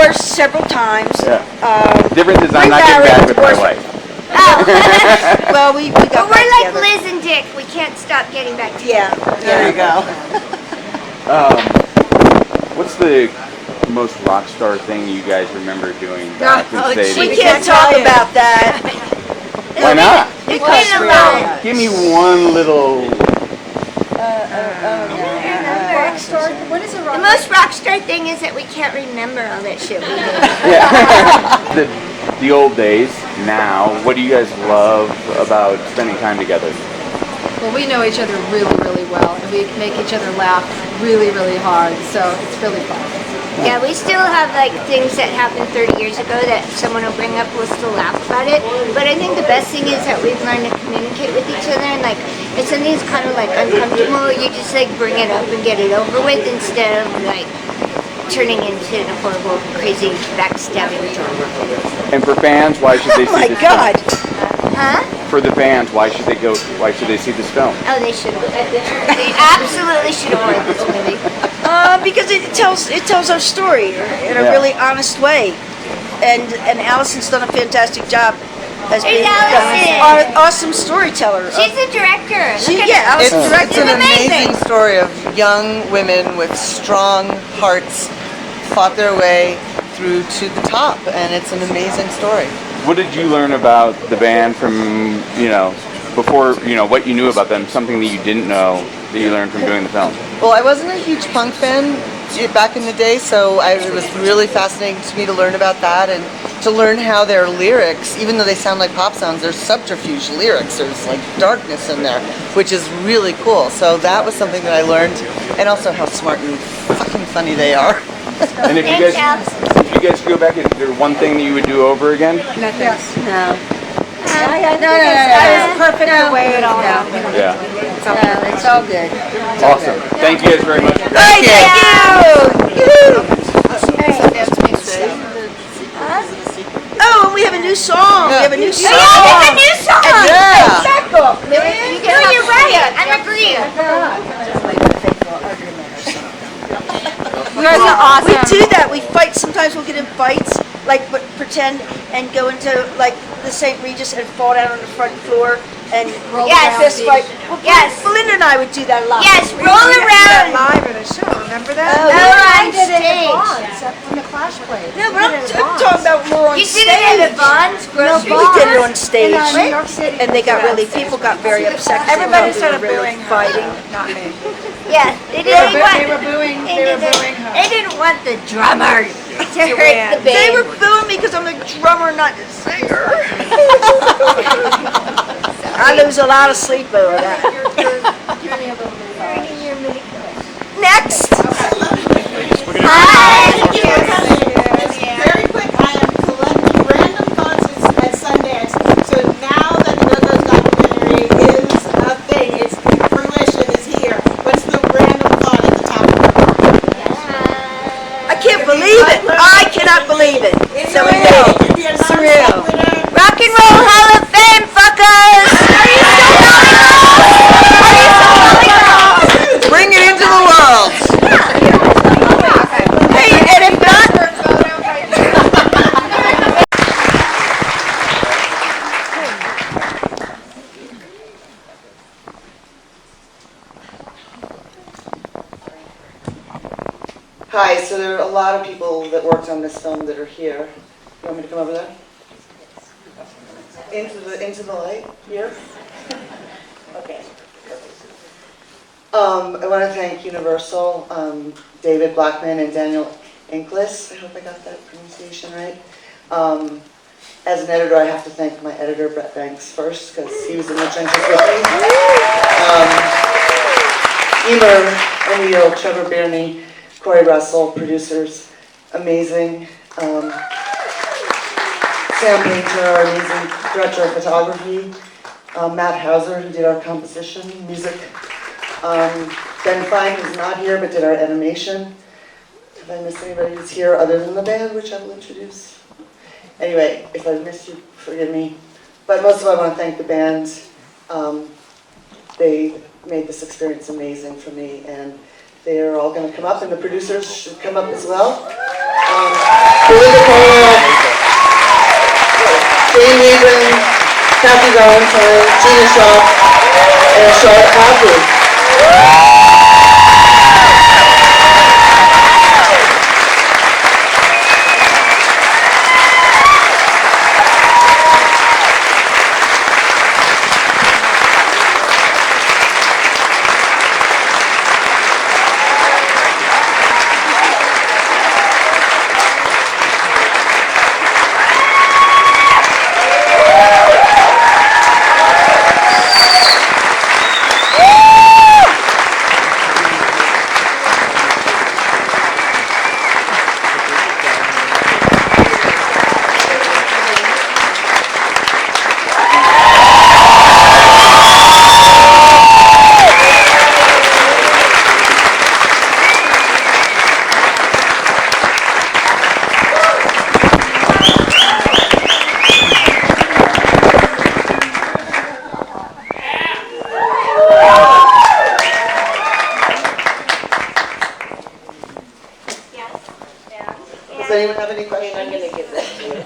divorced several times. Yeah. Difference is I'm not getting back with my wife. Oh. Well, we got But we're back like together. Liz and Dick. We can't stop getting back together. Yeah, there you go. What's the most rock star thing you guys remember doing back in Sadie? We can't talk about that. Why not? Because alone. Give me one little. Rock star? What is a rock The most rock star thing is that we can't remember all that shit we did. Yeah. The old days. Now, what do you guys love about spending time together? Well, we know each other really, really well, and we make each other laugh really, really hard, so it's really fun. Yeah, we still have like things that happened 30 years ago that someone will bring up, we'll still laugh about it. But I think the best thing is that we've learned to communicate with each other, and like if something's kind of like uncomfortable, you just like bring it up and get it over with instead of like turning into a horrible, crazy backstabbing drama. And for fans, why should they see this God. film? Huh? For the fans, why should they go? Why should they see this film? Oh, they should have. They absolutely should have watched this movie. Because it tells our story in a really honest way, and Allison's done a fantastic job as being Allison. an awesome storyteller. She's the director. She- Look at yeah, her. Allison's It's an amazing. amazing story of young women with strong hearts fought their way through to the top, and it's an amazing story. What did you learn about the band from before what you knew about them? Something that you didn't know that you learned from doing the film. Well, I wasn't a huge punk fan back in the day, so it was really fascinating to me to learn about that and to learn how their lyrics, even though they sound like pop sounds, there's subterfuge lyrics. There's like darkness in there, which is really cool. So that was something that I learned, and also how smart and fucking funny they are. And if you guys go back, is there one thing that you would do over again? Nothing. No. That was perfect the way it all happened. Yeah. It's all good. Awesome. Thank you guys very much. Thank you. Oh, and we have a new song. We have a new song. Oh, yeah, there's a new song. Yeah. Back up, man. No, you're right. I'm agreeing. You guys are awesome. We do that. We fight. Sometimes we'll get in fights, but pretend and go into like the St. Regis and fall down on the front floor and Yes. fist fight. Well, Yes. Belinda and I would do that a lot. Yes, roll around. Live at a show, remember that? Oh, on did it stage. at Vaughn's, when the Clash played. Yeah, but I'm talking about more on You stage. did it at Vaughn's grocery We did it store? on stage, New York City. and they got people got very upset. 'cause Everybody they thought started we were really booing her. fighting. Not me. Yeah, they They didn't were want. booing. They They were didn't- booing her. They didn't want the drummer to hurt win. the band. They were booing me because I'm a drummer, not a singer. I lose a lot of sleep over that. Next. Hi. Very quick, I am collecting random thoughts at Sundance. So now that the Go-Go's documentary is a thing, its fruition is here. What's the random thought at the top of I can't believe it. I cannot believe it. So we made it. It's Surreal. Rock and Roll Hall of Fame, fuckers! Bring it into the world. Hey, and if not, Hi, so there are a lot of people that worked on this film that are here. You want me to come over there? Into the light here? Okay. I want to thank Universal, David Blackman and Daniel Inklis. I hope I got that pronunciation right. As an editor, I have to thank my editor, Brett Banks, first, because he was in the trenches with me. Emer, O'Neill, Trevor Birney, Corey Russell, producers, amazing. Sam Painter, our amazing director of photography. Matt Hauser, who did our composition, music. Ben Fine, who's not here, but did our animation. Have I missed anybody who's here other than the band, which I will introduce? Anyway, if I missed you, forgive me. But most of all, I want to thank the band. They made this experience amazing for me, and they are all going to come up, and the producers should come up as well. Belinda Carlisle, Wiedlin, Caffey, Valentine, Gina, Schock, and Caffey. Does anyone have any questions? I'm going to give that to you.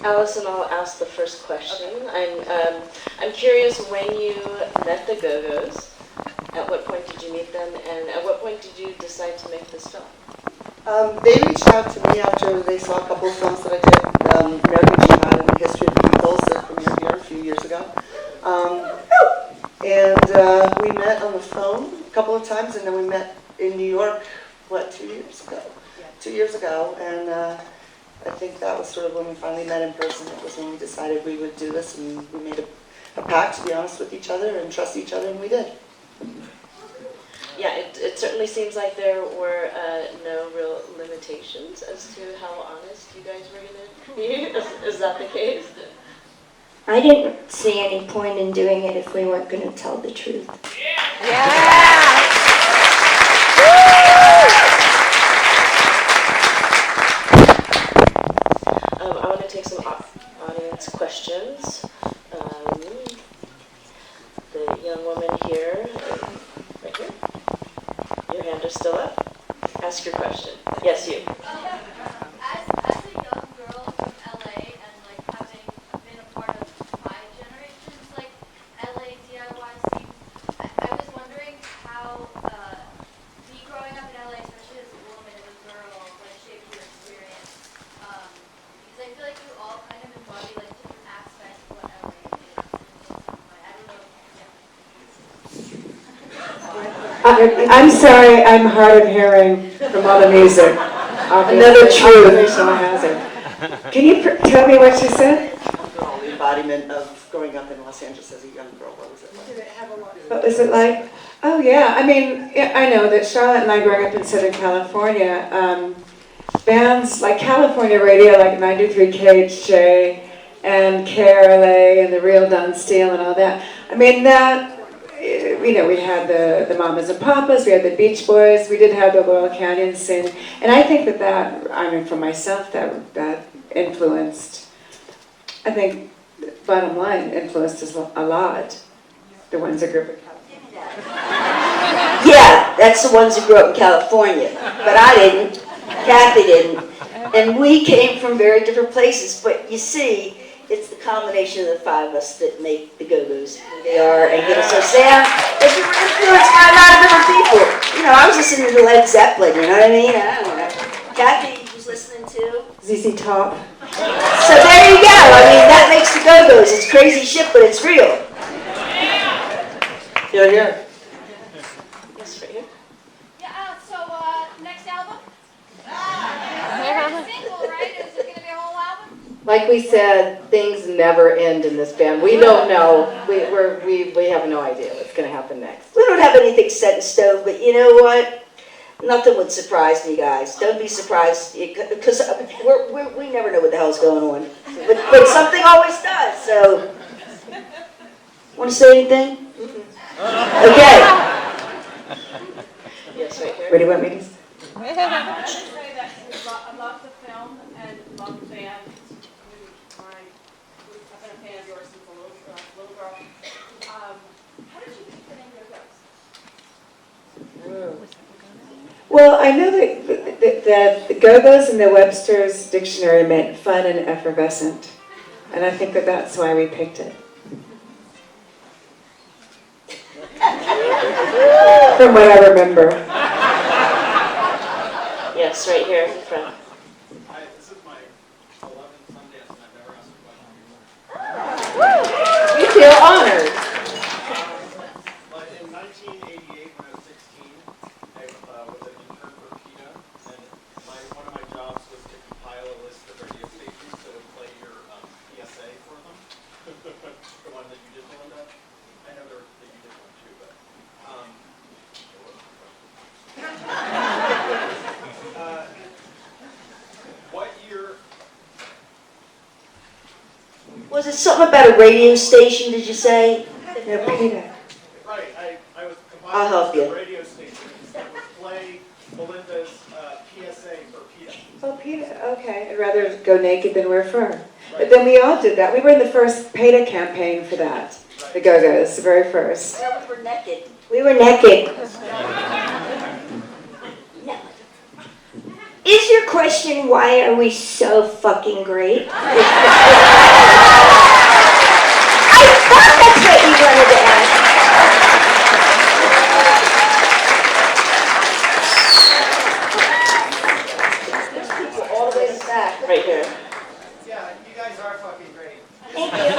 Allison, I'll ask the first question. I'm curious, when you met the Go-Go's, at what point did you meet them, and at what point did you decide to make this film? They reached out to me after they saw a couple of films that I did, American Jihad and the History of Peoples that premiered here a few years ago. We met on the phone a couple of times, and then we met in New York, 2 years ago? Yeah. 2 years ago, and I think that was sort of when we finally met in person. It was when we decided we would do this, and we made a pact to be honest with each other and trust each other, and we did. Yeah, it certainly seems like there were no real limitations as to how honest you guys were going to be. Is that the case? I didn't see any point in doing it if we weren't going to tell the truth. I want to take some audience questions. The young woman here, right here. Your hand is still up. Ask your question. Yes, you. As a young girl from LA and having been a part of my generation's LA DIY scene, I was wondering how me growing up in LA, especially as a woman and a girl, shaped your experience. Because I feel like you all kind of embody different aspects of what LA is in some way. I don't know. I'm sorry, I'm hard of hearing from all the music. Another occupational hazard. Can you tell me what you said? The embodiment of growing up in Los Angeles as a young girl. What was it like? Did it have a lot of What was it like? Oh yeah, I mean, I know that Charlotte and I grew up in Southern California. Bands like California radio, like 93 KHJ and KRLA and the Real Don Steele and all that. I mean, that, we had the Mamas and Papas, we had the Beach Boys, we did have the Laurel Canyon scene. And I think that, for myself, that influenced, I think, bottom line, influenced us a lot. The ones that grew up in California. Yeah, that's the ones who grew up in California. But I didn't. Caffey didn't. And we came from very different places. But you see, it's the combination of the five of us that make the Go-Go's who they are and get us so sound. But we were influenced by a lot of different people. I was listening to Led Zeppelin, you know what I mean? I don't know. Caffey was listening to ZZ Top. So there you go. I mean, that makes the Go-Go's. It's crazy shit, but it's real. Here, here. Yes, right here. Yeah, so next album? Single, right? Is it going to be a whole album? Like we said, things never end in this band. We don't know. We have no idea what's going to happen next. We don't have anything set in stone, but you know what? Nothing would surprise me, guys. Don't be surprised, because we never know what the hell's going on. But something always does, so... Want to say anything? Okay. Yes, right here. What do you want me to say? I say that I love the film and love the band. I've been a fan of yours since a little girl. How did you pick the name Go-Go's? Well, I know that the Go-Go's in the Webster's dictionary meant fun and effervescent. And I think that that's why we picked it. From what I remember. Yes, right here in front. Hi, this is my 11th Sundance, and I've never asked a question before. We feel honored. But in 1988, when I was 16, I was an intern for PETA, and one of my jobs was to compile a list of radio stations that would play your PSA for them. The one that you did, Belinda. I know that you did one too, but what year? Was it something about a radio station, did you say? No, Peter. Right, I was I'll help compiling you. a radio station that would play Belinda's PSA for PETA. Oh, Peter, okay. I'd rather go naked than wear fur. But then we all did that. We were in the first PETA campaign for that. The Go-Go's, the very first. Yeah, we were naked. We were naked. No. Is your question, why are we so fucking great? I thought that's what you wanted to ask. There's people all the way to the back. Right here. Yeah, you guys are fucking great. Thank you.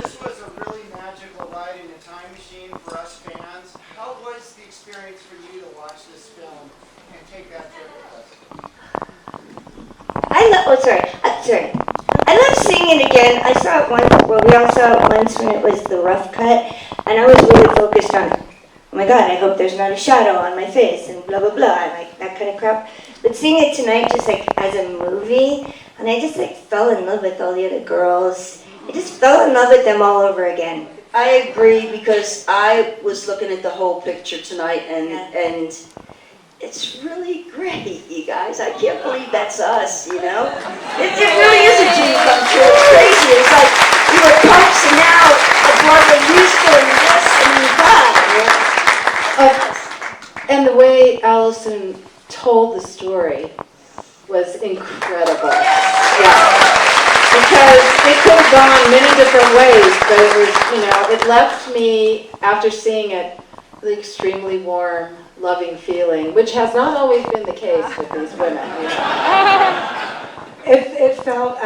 This was a really magical ride in a time machine for us fans. How was the experience for you to watch this film and take that trip with us? Sorry. I love seeing it again. I saw it once, well, we all saw it once when it was the rough cut, and I was really focused on, oh my God, I hope there's not a shadow on my face, and blah, blah, blah, and like that kind of crap. But seeing it tonight just like as a movie, and I just like fell in love with all the other girls. I just fell in love with them all over again. I agree, because I was looking at the whole picture tonight, and it's really great, you guys. I can't believe that's us, you know? It really is a dream come true. It's crazy. It's like you were punks and now a Broadway musical and this and that. And the way Alison told the story was incredible. Yeah. Because it could have gone many different ways, but it was, it left me, after seeing it, with an extremely warm, loving feeling, which has not always been the case with these women. It felt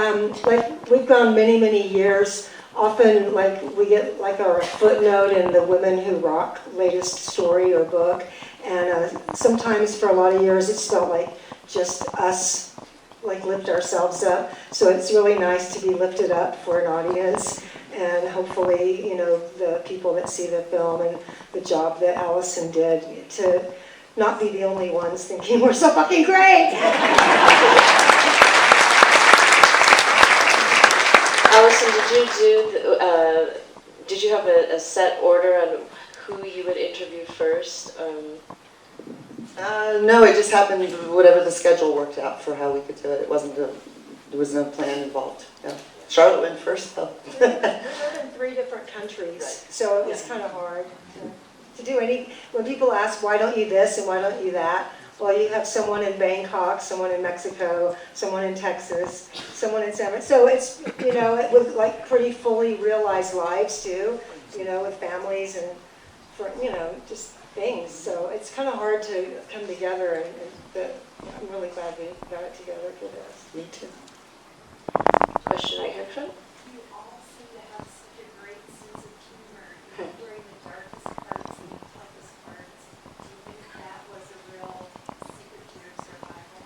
like we've gone many, many years. Often, like, we get like our footnote in the Women Who Rock latest story or book, and sometimes for a lot of years it's felt like just us, like, lift ourselves up. So it's really nice to be lifted up for an audience, and hopefully, the people that see the film and the job that Alison did to not be the only ones thinking we're so fucking great. Alison, did you have a set order on who you would interview first? No, it just happened, whatever the schedule worked out for how we could do it. There was no plan involved. No. Charlotte went first, though. We live in 3 different countries, so it was kind of hard to do any. When people ask, why don't you this and why don't you that? Well, you have someone in Bangkok, someone in Mexico, someone in Texas, someone in San Francisco. So it's, it was like pretty fully realized lives too, with families and, just things. So it's kind of hard to come together, and I'm really glad we got it together for this. Me too. Question right here, front. You all seem to have such a great sense of humor, during the darkest parts and the toughest parts. Do you think that was a real secret to your survival?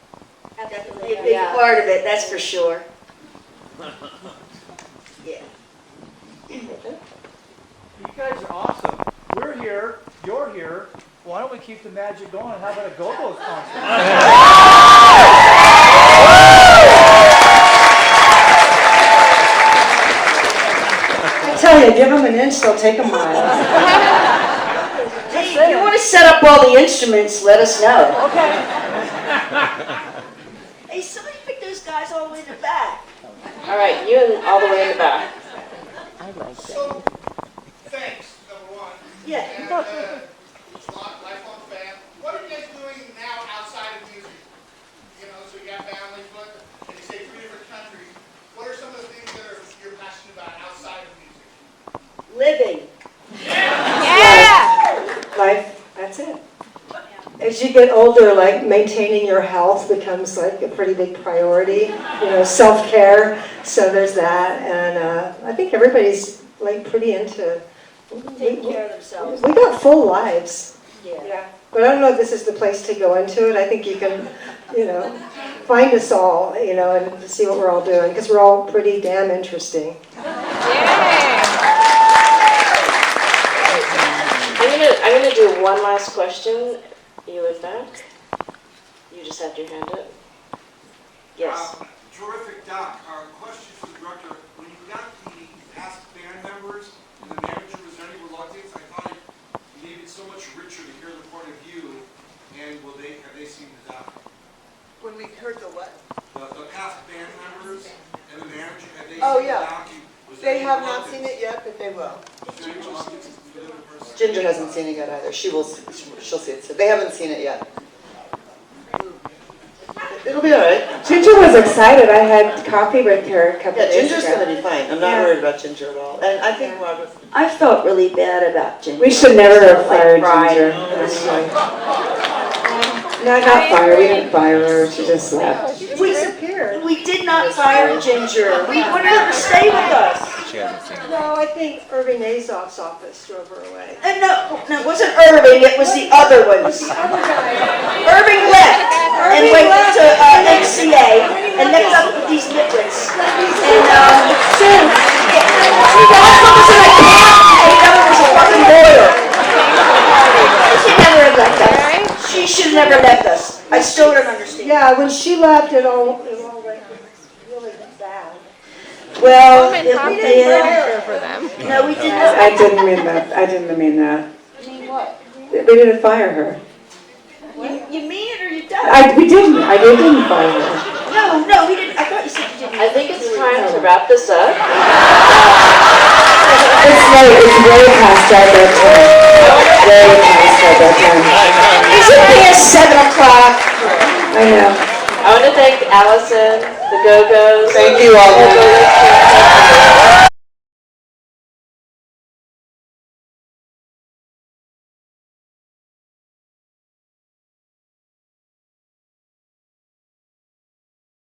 Definitely a big part of it, that's for sure. Yeah. You guys are awesome. We're here, you're here. Why don't we keep the magic going? How about a Go-Go's concert? I tell you, give them an inch, they'll take a mile. Hey, if you want to set up all the instruments, let us know. Okay. Hey, somebody pick those guys all the way to the back. All right, you all the way in the back. So, thanks, number one. Yeah. And, lifelong fan. What are you guys doing you get older, like maintaining your health becomes like a pretty big priority, self-care, so there's that, and I think everybody's like pretty into Taking care of themselves. We got full lives. Yeah. But I don't know if this is the place to go into it. I think you can, find us all, and see what we're all doing, because we're all pretty damn interesting. I'm gonna do one last question. You in back? You just had your hand up. Yes. Terrific doc. Question for the director. When you got the past band members and the manager, was there any reluctance? I thought it made it so much richer to hear the point of view. And have they seen the doc? When we heard the what? The past band members and the manager, have they Oh, seen yeah. the doc? They have not seen it yet, but they will. Ginger hasn't seen it yet either. She'll see it. So they haven't seen it yet. It'll be all right. Ginger was excited. I had coffee with her a couple days Ginger's ago. going to be fine. I'm not worried about Ginger at all. And I think Margaret. I felt really bad about Ginger. We should never have fired cried. Ginger. No, not fire. We didn't fire her. She just left. We did not fire Ginger. We wanted her to stay with us. She hasn't seen it. No, I think Irving Azoff's office drove her away. And no, it wasn't Irving, it was the other ones. Irving left and went to MCA, and next up with these nitwits. And she got us in a camp, and the other was a fucking lawyer. She never had left us. She should have never left us. I still don't understand. Yeah, when she left, it all went really bad. Well, Woman it talking did. for them. No, we did not. I didn't mean that. I didn't mean that. mean what? We didn't fire her. You mean it or you don't? We didn't. I didn't fire her. No, we didn't. I thought you said you didn't. I think it's time to wrap this up. It's late. It's way past our bedtime. Way past our bedtime. Is it past 7 o'clock? I know. I want to thank Allison, the Go-Go's. Thank you all.